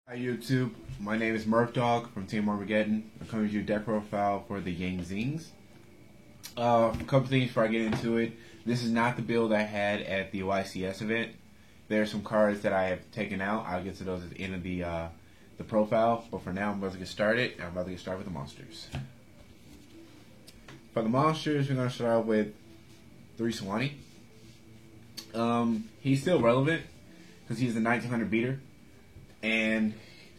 Hi YouTube, my name is Murph Dog from Team Armageddon. I'm coming to you deck profile for the Yang Zings. A couple things before I get into it. This is not the build I had at the YCS event. There are some cards that I have taken out. I'll get to those at the end of the profile. But for now, I'm about to get started. I'm about to get started with the monsters. For the monsters, we're going to start out with 3 Sewanni. He's still relevant because he's a 1900 beater. And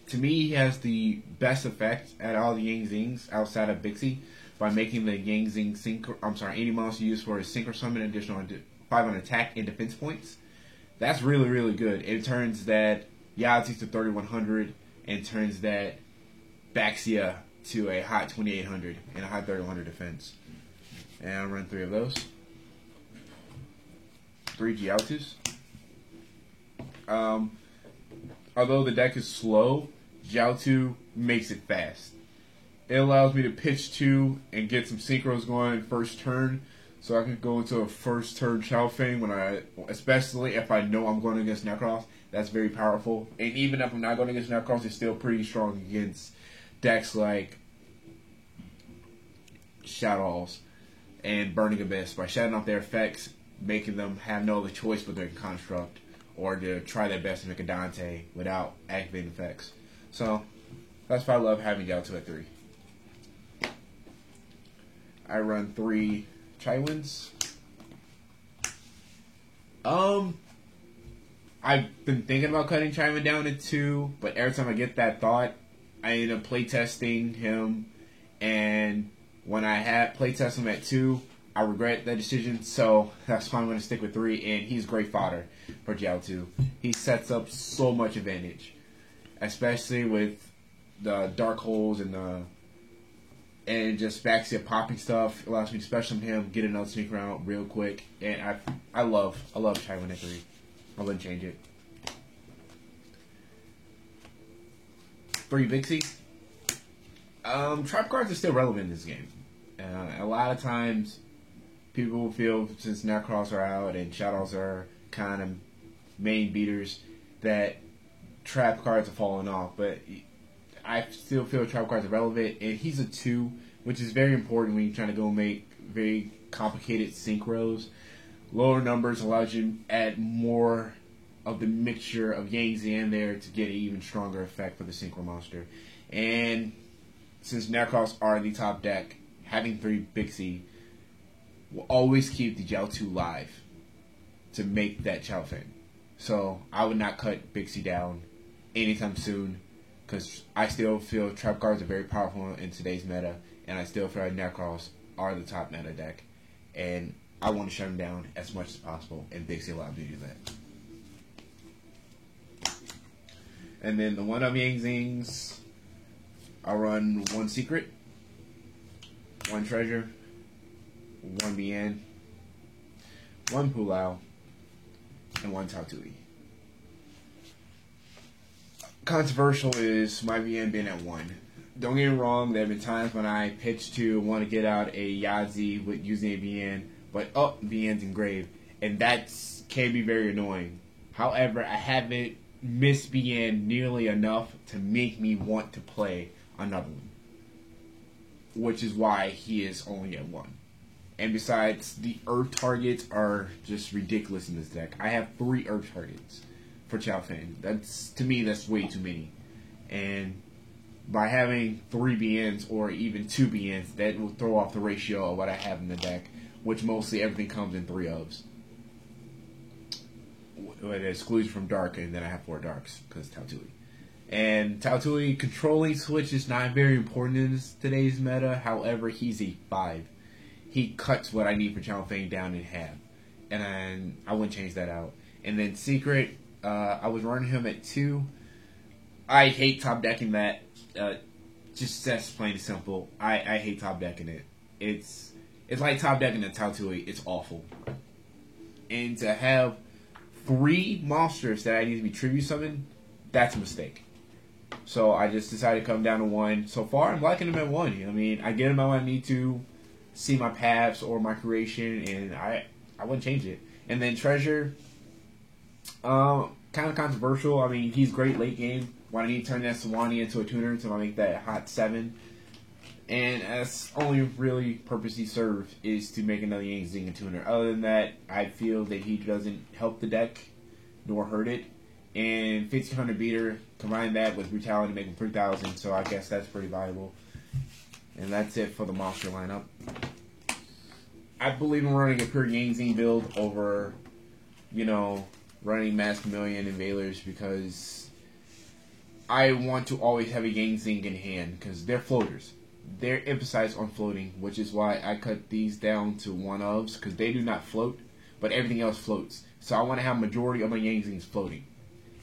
to me, he has the best effect at all the Yang Zings outside of Bixie by making the Yang Zing any monster used for a synchro summon additional 5 on attack and defense points. That's really, really good. It turns that Yahtzee to 3100 and turns that Baxia to a hot 2800 and a hot 3100 defense. And I'll run 3 of those. 3 Jiaotus. Although the deck is slow, Jiaotu makes it fast. It allows me to pitch 2 and get some synchros going first turn, so I can go into a first turn Chao Feng especially if I know I'm going against Necros. That's very powerful. And even if I'm not going against Necros, it's still pretty strong against decks like Shadows and Burning Abyss by shutting off their effects, making them have no other choice but their construct, or to try their best to make a Dante without activating effects. So, that's why I love having Jiaotu at 3. I run 3 Chaiwins. I've been thinking about cutting Chaiwin down to 2, but every time I get that thought, I end up playtesting him, and when I playtest him at 2, I regret that decision, so that's why I'm going to stick with 3, and he's great fodder for Jiaotu. He sets up so much advantage, especially with the dark holes and just Baxia popping stuff. It allows me to special him, get another sneak around real quick, and I love Chaiwin at 3. I wouldn't change it. 3 Bixie. Trap cards are still relevant in this game. A lot of times, people feel since Necros are out and Shadows are kind of main beaters that trap cards are falling off, but I still feel trap cards are relevant, and he's a 2, which is very important when you're trying to go make very complicated synchros. Lower numbers allows you to add more of the mixture of Yang Zi in there to get an even stronger effect for the synchro monster. And since Necros are the top deck, having 3 Bixie will always keep the Jiaotu live to make that Chao Feng. So I would not cut Bixie down anytime soon, because I still feel trap cards are very powerful in today's meta, and I still feel like Necros are the top meta deck, and I want to shut them down as much as possible, and Bixie allows me to do that. And then the 1 of Yang Zings, I'll run 1 Secret, 1 Treasure, 1 Bien, 1 Pulao, and 1 Tautui. Controversial is my Bien being at 1. Don't get me wrong, there have been times when I pitch to want to get out a Yazi with using a Bien, but Bien's engraved, and that can be very annoying. However, I haven't missed Bien nearly enough to make me want to play another one, which is why he is only at 1. And besides, the Earth targets are just ridiculous in this deck. I have 3 Earth targets for Chao Feng. To me, that's way too many. And by having 3 BNs or even 2 BNs, that will throw off the ratio of what I have in the deck, which mostly everything comes in 3 ofs. With exclusion from Dark, and then I have 4 Darks because Tautui. And Tautui controlling switch is not very important in today's meta. However, he's a 5. He cuts what I need for Chao Feng down in half, and I wouldn't change that out. And then Secret, I was running him at 2. I hate top decking that. Just that's plain and simple. I hate top decking it. It's like top decking a Tautui. It's awful. And to have 3 monsters that I need to be tribute summoned, that's a mistake. So I just decided to come down to 1. So far, I'm liking him at 1. I mean, I get him out when I need to see my paths or my creation, and I wouldn't change it. And then Treasure, kind of controversial. I mean, he's great late game. Why don't you turn that Sewanee into a tuner to make that hot 7? And that's only really purpose he serves is to make another Yang Zing a tuner. Other than that, I feel that he doesn't help the deck nor hurt it. And 1500 beater, combine that with brutality to make him 3000, so I guess that's pretty valuable. And that's it for the monster lineup. I believe in running a pure Yang Zing build over, running Maximilian and Veilers because I want to always have a Yang Zing in hand because they're floaters. They're emphasized on floating, which is why I cut these down to 1-ofs because they do not float, but everything else floats. So I want to have majority of my Yang Zings floating.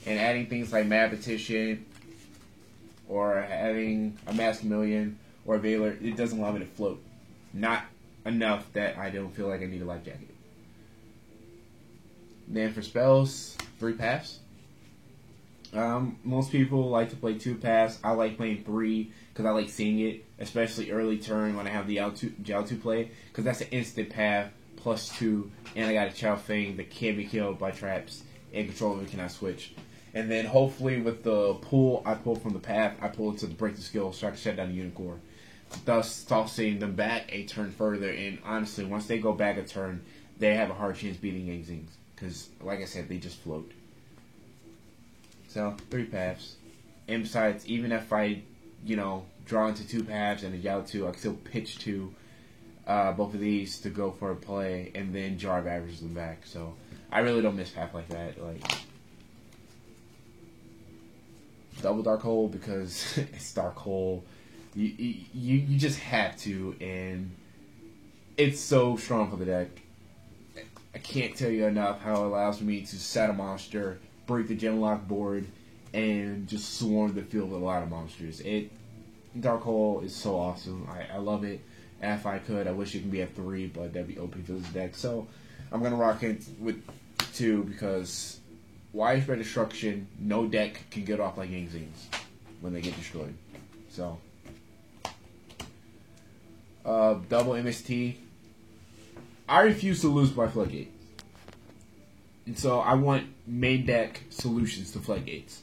And adding things like Mad Petition or having a Maximilian or a Veiler, it doesn't allow me to float. Not enough that I don't feel like I need a life jacket. Then for spells, 3 paths. Most people like to play 2 paths. I like playing 3 because I like seeing it, especially early turn when I have the Jiaotu play, because that's an instant path +2, and I got a Chao Feng that can be killed by traps and controller cannot switch. And then hopefully with the pull I pull from the path, I pull it to the break the skill so I can shut down the Unicorn. Thus tossing them back a turn further, and honestly, once they go back a turn, they have a hard chance beating Yang Zings. Because, like I said, they just float. So, 3 paths. And besides, even if I, draw into 2 paths and a Jiaotu, I can still pitch to both of these to go for a play, and then Jarv averages them back. So, I really don't miss path like that. Double Dark Hole because it's Dark Hole. You just have to, and it's so strong for the deck. I can't tell you enough how it allows me to set a monster, break the Genlock board, and just swarm the field with a lot of monsters. Dark Hole is so awesome. I love it. And if I could, I wish it could be at 3, but that'd be OP for this deck. So I'm gonna rock it with 2 because widespread destruction, no deck can get off like Yang Zings when they get destroyed. So double MST. I refuse to lose by Floodgate. And so I want main deck solutions to Floodgates.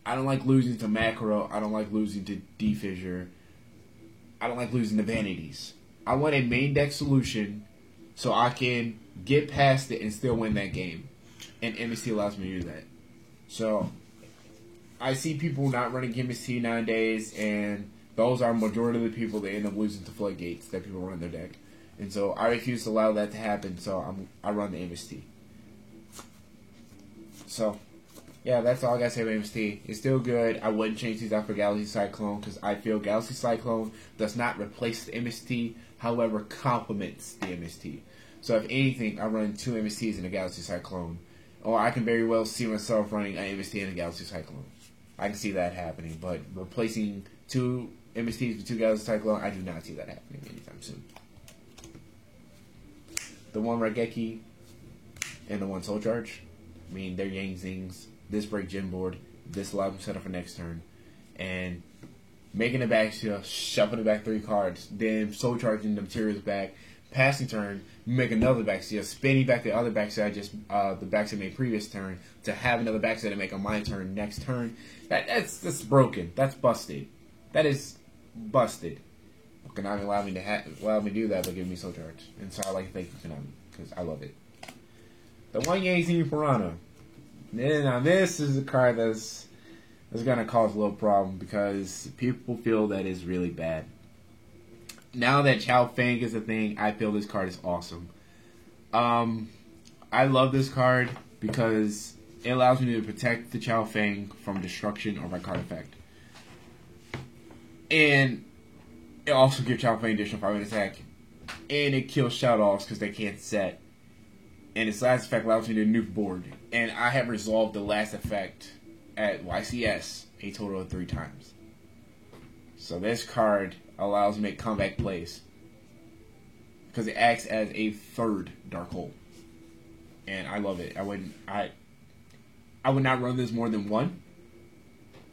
I don't like losing to Macro. I don't like losing to D-Fissure. I don't like losing to Vanities. I want a main deck solution so I can get past it and still win that game. And MST allows me to do that. So I see people not running MST nowadays, and those are majority of the people that end up losing to Floodgates that people run their deck. And so I refuse to allow that to happen, so I run the MST. So, yeah, that's all I gotta say about MST. It's still good. I wouldn't change these out for Galaxy Cyclone, because I feel Galaxy Cyclone does not replace the MST, however, complements the MST. So if anything, I run 2 MSTs in a Galaxy Cyclone. Or I can very well see myself running an MST in a Galaxy Cyclone. I can see that happening, but replacing 2 MSTs with 2 Galaxy Cyclone, I do not see that happening anytime soon. The one Raigeki and the one Soul Charge, I mean, they're Yang Zings. This break gym board. This allows them to set up for next turn. And making it back to shuffling back 3 cards. Then Soul Charging the materials back. Passing turn, make another backseat. Spinning back the other backside, the backside made previous turn. To have another backside to make on my turn next turn. That's broken. That's busted. That is busted. Konami allowed me to do that by giving me Soul Charge. And so I like to thank you, Konami, because I love it. The one Yang Zing Piranha. Now this is a card that's going to cause a little problem because people feel that it's really bad. Now that Chao Feng is a thing, I feel this card is awesome. I love this card because it allows me to protect the Chao Feng from destruction or by card effect. And it also gives Chao Feng additional 5 attack. And it kills Shout-Offs because they can't set. And its last effect allows me to nuke board. And I have resolved the last effect at YCS a total of 3 times. So this card allows me to make comeback plays. Because it acts as a 3rd Dark Hole. And I love it. I would not run this more than 1.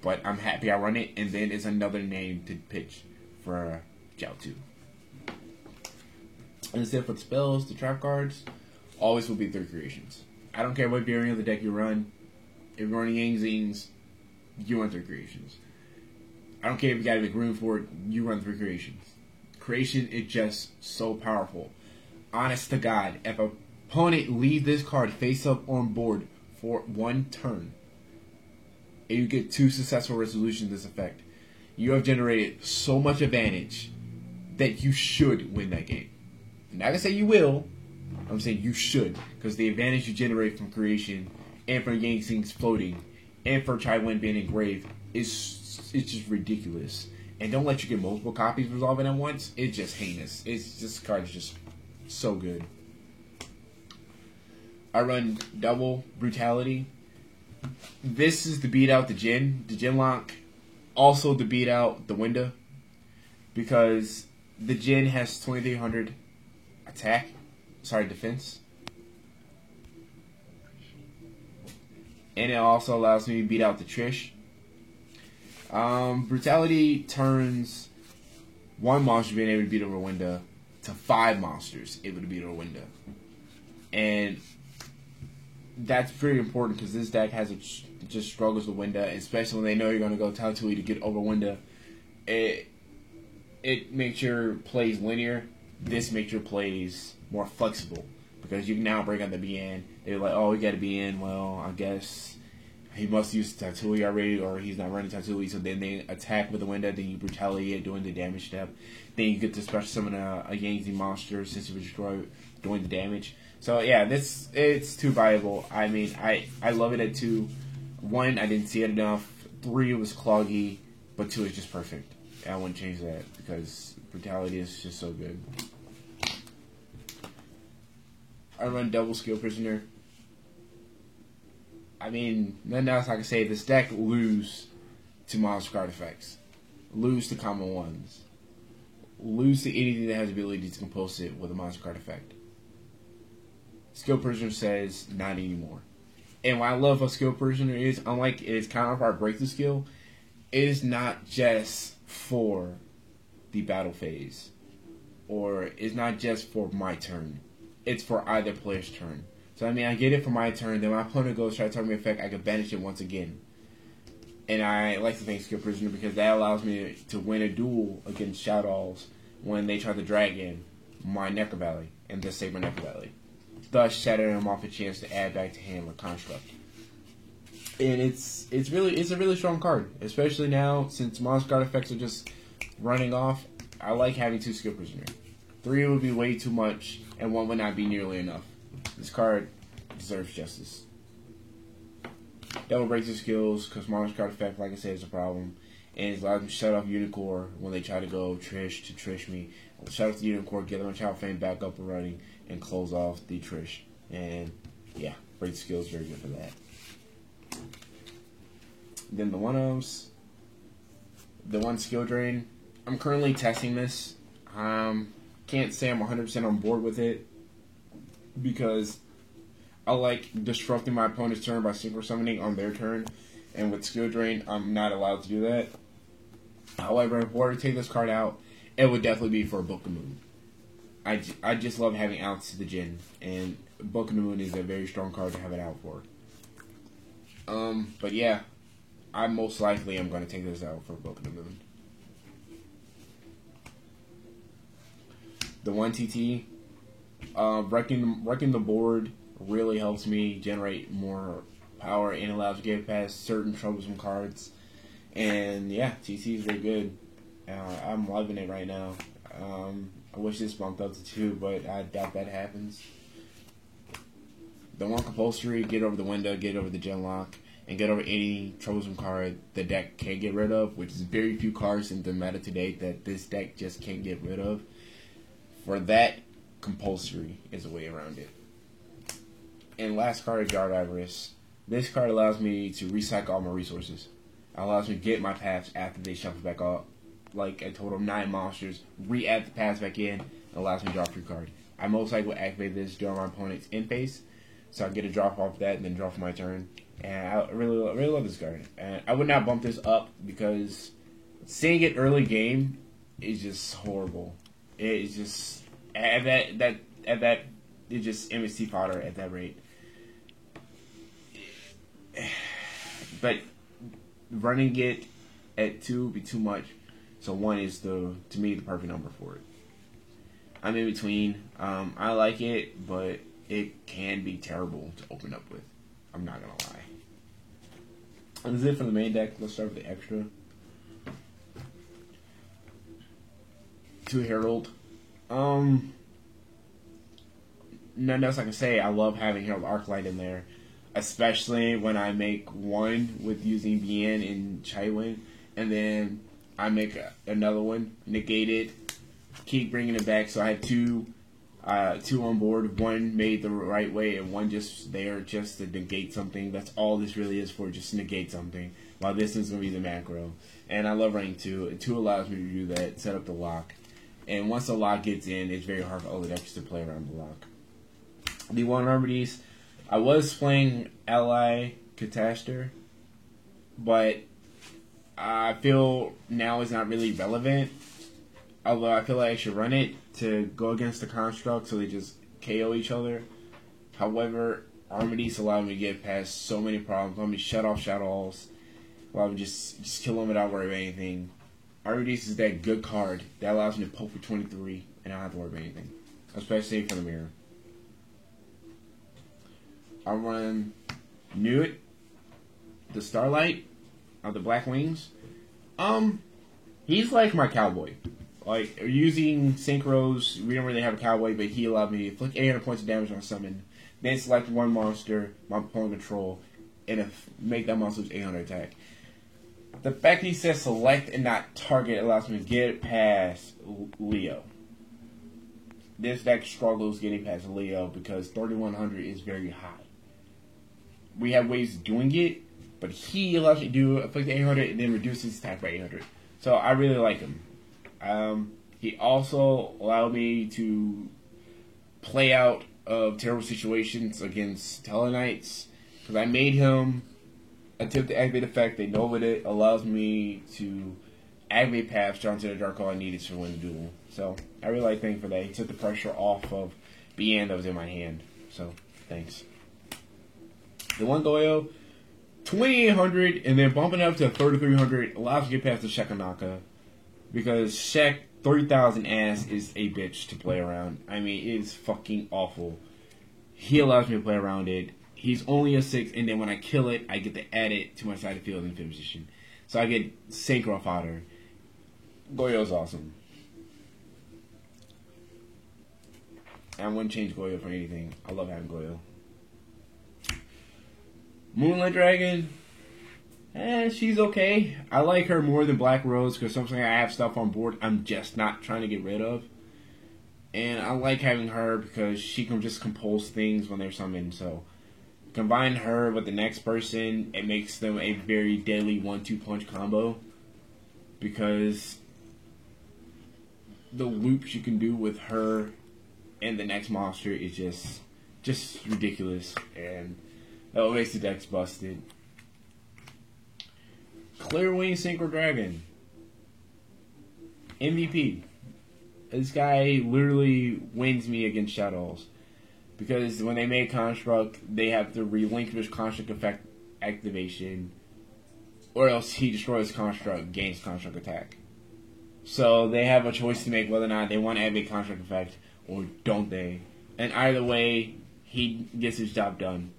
But I'm happy I run it. And then it's another name to pitch for Jiaotu. And instead for the spells, the trap cards, always will be 3 creations. I don't care what variant of the deck you run. If you're running Yang Zings, you run 3 creations. I don't care if you gotta make room for it, you run 3 creations. Creation is just so powerful. Honest to God, if an opponent leaves this card face up on board for 1 turn, and you get 2 successful resolutions this effect, you have generated so much advantage that you should win that game. I'm not gonna say you will, I'm saying you should, because the advantage you generate from creation and from Yang Zings floating and for Chai-Wen being engraved is just ridiculous. And don't let you get multiple copies resolving at once. It's just heinous. This card is just so good. I run double Brutality. This is to beat out the Genlock. Also to beat out the Winda. Because the Jin has 2300 defense. And it also allows me to beat out the Trish. Brutality turns 1 monster being able to beat over Winda to 5 monsters able to beat over Winda. And that's pretty important because this deck just struggles with Winda, especially when they know you're going to go Tautui to get over Winda. It makes your plays linear. This makes your plays more flexible because you can now bring out the BN. They're like, oh, we got to be in. Well, I guess he must use Tautui already, or he's not running Tautui. So then they attack with the Winda, then you Brutality doing the damage step. Then you get to special summon a Yang Zing monster since you destroy doing the damage. So yeah, it's too viable. I mean, I love it at 2. 1, I didn't see it enough. 3, it was cloggy, but 2 is just perfect. I wouldn't change that because Brutality is just so good. I run double Skill Prisoner. I mean, nothing else I can say. This deck lose to monster card effects, lose to common ones, lose to anything that has the ability to compose it with a monster card effect. Skill Prisoner says not anymore. And what I love of Skill Prisoner is, unlike its counterpart Breakthrough Skill, it is not just for the battle phase, or it's not just for my turn. It's for either player's turn. So I mean, I get it for my turn, then my opponent goes try to target me effect, I can banish it once again. And I like to thank Skill Prisoner because that allows me to win a duel against Shadows when they try to drag in my Necro Valley and just save my Necro Valley, thus shattering them off a chance to add back to hand with Construct. And it's a really strong card, especially now since monster card effects are just running off. I like having 2 Skill Prisoner. 3 would be way too much, and 1 would not be nearly enough. This card deserves justice. Double Breakthrough Skills, because monster card effect, like I said, is a problem. And it allows me to shut off Unicorn when they try to go Trish to Trish me. I'll shut off the Unicorn, get them Child Fame back up and running, and close off the Trish. And yeah, Breakthrough Skills is very good for that. Then the 1-ofs. The 1 Skill Drain. I'm currently testing this. Can't say I'm 100% on board with it because I like disrupting my opponent's turn by synchro summoning on their turn, and with Skill Drain, I'm not allowed to do that. However, if I were to take this card out, it would definitely be for a Book of Moon. I just love having outs to the Jin, and Book of the Moon is a very strong card to have it out for. But yeah, I most likely am going to take this out for Book of the Moon. The 1 TT, wrecking the board really helps me generate more power and allows me to get past certain troublesome cards. And yeah, TT is very good. I'm loving it right now. I wish this bumped up to 2, but I doubt that happens. The 1 Compulsory, get over the Winda, get over the Genlock, and get over any troublesome card the deck can't get rid of, which is very few cards in the meta today that this deck just can't get rid of. For that, Compulsory is a way around it. And last card, Yard Avarice. This card allows me to recycle all my resources. It allows me to get my paths after they shuffle back up. Like a total of 9 monsters, re-add the paths back in, and allows me to draw a free card. I most likely will activate this during my opponent's end phase, so I get a drop off that and then draw for my turn. And I really love this card. And I would not bump this up because seeing it early game is just horrible. It's just at that it's just MST fodder at that rate. but running it at 2 would be too much. So 1 is to me the perfect number for it. I'm in between. I like it, but it can be terrible to open up with. I'm not gonna lie. And this is it for the main deck. Let's start with the extra. 2 Herald. Nothing else I can say. I love having Herald Arclight in there, especially when I make 1 with using Bien and Chaiwen, and then I make another one, negate it, keep bringing it back. So I have 2 on board. 1 made the right way, and 1 just there just to negate something. That's all this really is for, just to negate something. While this is going to be the macro. And I love running 2. And 2 allows me to do that, set up the lock. And once the lock gets in, it's very hard for other decks to play around the lock. The 1 remedies, I was playing Ally Catastor, but I feel now is not really relevant. Although I feel like I should run it to go against the construct so they just KO each other. However, remedies allow me to get past so many problems. Allow me to shut off Shadows. Allow me to just kill them without worrying about anything. Remedies is that good card that allows me to poke for 23 and I don't have to worry about anything. Especially for the mirror. I run Newt, the Starlight, of the Black Wings. He's like my cowboy. Like, using Synchros, we don't really have a cowboy, but he allowed me to flick 800 points of damage on a summon, then select 1 monster, my opponent control, and make that monster's 800 attack. The fact that he says select and not target allows me to get past Leo. This deck struggles getting past Leo because 3100 is very high. We have ways of doing it, but he allows me to do afflict 800 and then reduce his attack by 800. So I really like him. He also allowed me to play out of terrible situations against Tellarknights because I made him attempt to activate effect. They novaed it. Allows me to activate Paths, draw into the dark hole I needed to win the duel. So I really like thank for that. He took the pressure off of Bien that was in my hand. So thanks. The 1 Goyo, 2800, and then bumping up to 3300 allows me to get past the Shekanaka. Because Shek 3000 ass is a bitch to play around. I mean, it is fucking awful. He allows me to play around it. He's only a 6, and then when I kill it, I get to add it to my side of the field in fifth position. So I get Synchro fodder. Goyo's awesome. I wouldn't change Goyo for anything. I love having Goyo. Moonlight Dragon. She's okay. I like her more than Black Rose because sometimes I have stuff on board I'm just not trying to get rid of. And I like having her because she can just compose things when they're summoned. So combine her with the next person, it makes them a very deadly 1-2 punch combo. Because the loops you can do with her and the next monster is just ridiculous. And that makes the decks busted. Clearwing Synchro Dragon. MVP. This guy literally wins me against Shadows. Because when they make Construct, they have to relinquish Construct effect activation. Or else he destroys Construct, gains Construct attack. So they have a choice to make whether or not they want to activate Construct effect or don't they. And either way, he gets his job done.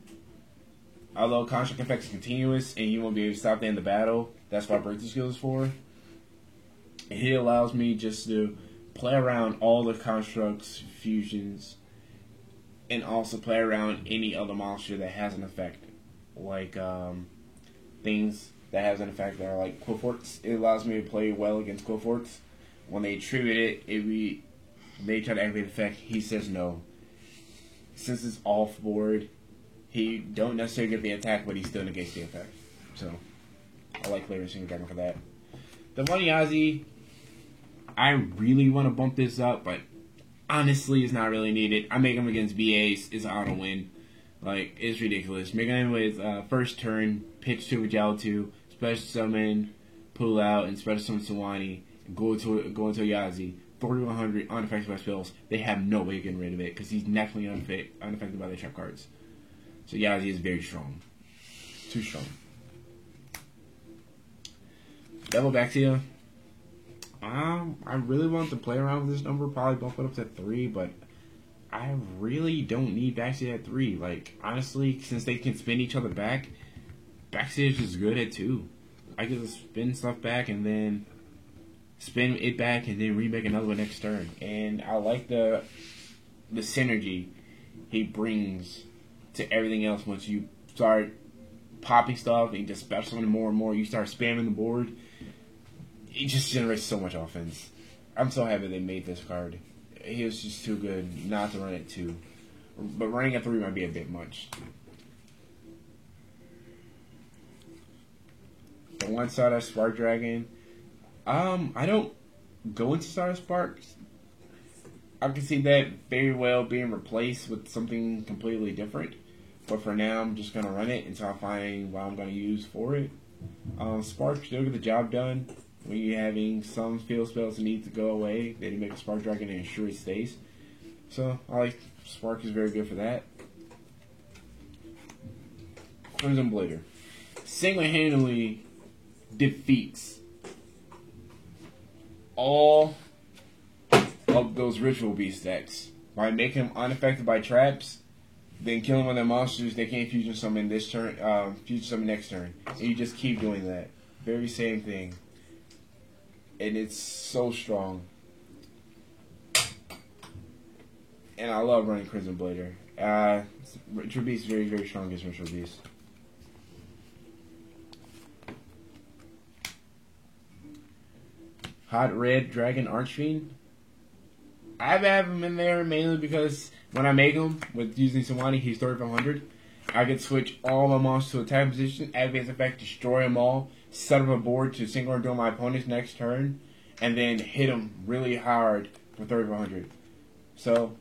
Although Construct effect is continuous and you won't be able to stop the end of the battle, that's what Breakthrough Skill is for. It allows me just to play around all the constructs, fusions, and also play around any other monster that has an effect. Like things that has an effect that are like Qliphorts. It allows me to play well against Qliphorts. When they tribute it, they try to activate the effect, he says no. Since it's off board, he don't necessarily get the attack, but he still negates the effect. So, I like Clearwing Synchro Dragon for that. The Yazi, I really want to bump this up, but honestly, it's not really needed. I make him against BAs, it's an auto win. Like, it's ridiculous. Making him with first turn, pitch to Rijaltu, special summon, pull out, and special summon Sawani, and go into Yazi. 4100 unaffected by spells. They have no way of getting rid of it, because he's naturally unaffected by the trap cards. So Yazi is very strong. Too strong. Devibaxia. I really want to play around with this number, probably bump it up to 3, but I really don't need Baxia at 3. Like, honestly, since they can spin each other back, Baxia is just good at 2. I can just spin stuff back and then spin it back and then remake another one next turn. And I like the synergy he brings to everything else once you start popping stuff and just special summon more and more. You start spamming the board. It just generates so much offense. I'm so happy they made this card. He was just too good not to run at 2. But running at 3 might be a bit much. The one Stardust Spark Dragon. I don't go into Stardust Sparks. I can see that very well being replaced with something completely different. But for now, I'm just going to run it until I find what I'm going to use for it. Spark still get the job done. When you're having some field spells that need to go away, then you make a Spark Dragon and ensure it stays. So, I like Spark is very good for that. Crimson Blader. Single-handedly defeats all of those Ritual Beast decks by making them unaffected by traps, then killing one of their monsters. They can't fusion summon this turn, fusion summon next turn, and you just keep doing that. Very same thing. And it's so strong. And I love running Crimson Blader. Ritual Beast is very, very strong against Ritual Beast. Hot Red Dragon Archfiend. I have him in there mainly because when I make him with using Sawani, he's 3500. I can switch all my monsters to attack position, activate the effect, destroy them all, set up a board to single duel my opponent's next turn, and then hit them really hard for 3500. So,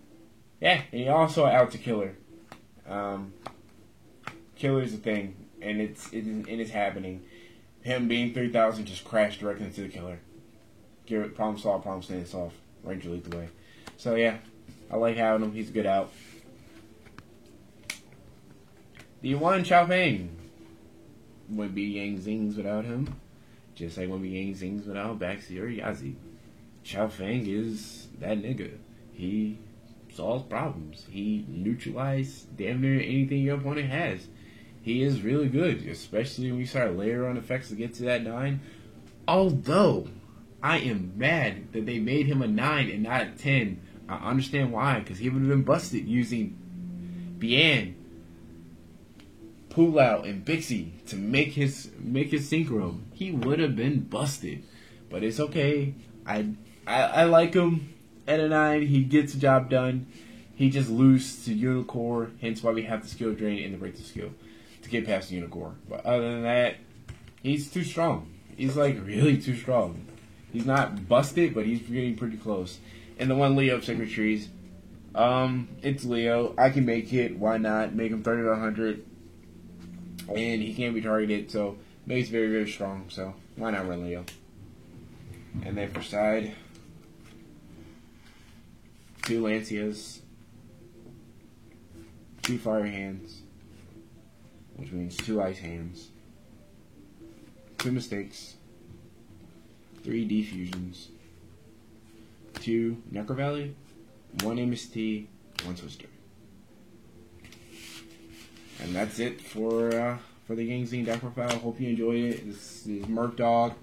yeah, and he also out to Killer. Killer is a thing, and it's happening. Him being 3000 just crashed directly into the Killer. Give it problem solved, problem stands off. Ranger lead the way. So yeah, I like having him. He's a good out. The one Chao Feng would be Yang Zings without him, just like would be Yang Zings without Baxi or Yazi. Chao Feng is that nigga. He solves problems. He neutralizes damn near anything your opponent has. He is really good, especially when you start layering on effects to get to that 9. Although I am mad that they made him a 9 and not a 10. I understand why, because he would have been busted using Bian, Pulao, and Bixie to make his synchro. He would have been busted, but it's okay. I like him at a 9. He gets the job done. He just loses to Unicore, hence why we have the skill drain and the break the skill to get past Unicore. But other than that, he's too strong. He's like really too strong. He's not busted, but he's getting pretty close. And the one Leo of Sacred Trees, it's Leo. I can make it. Why not? Make him 30 to 100. And he can't be targeted, so makes very, very strong. So why not run Leo? And then for side, 2 Lancias, 2 Fire Hands, which means 2 Ice Hands, 2 Mistakes, 3 Defusions, 2 Necro Valley, 1 MST, 1 Twister. And that's it for the Yang Zing deck profile. Hope you enjoyed it. This is Merc Dog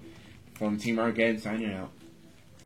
from Team Armageddon signing out.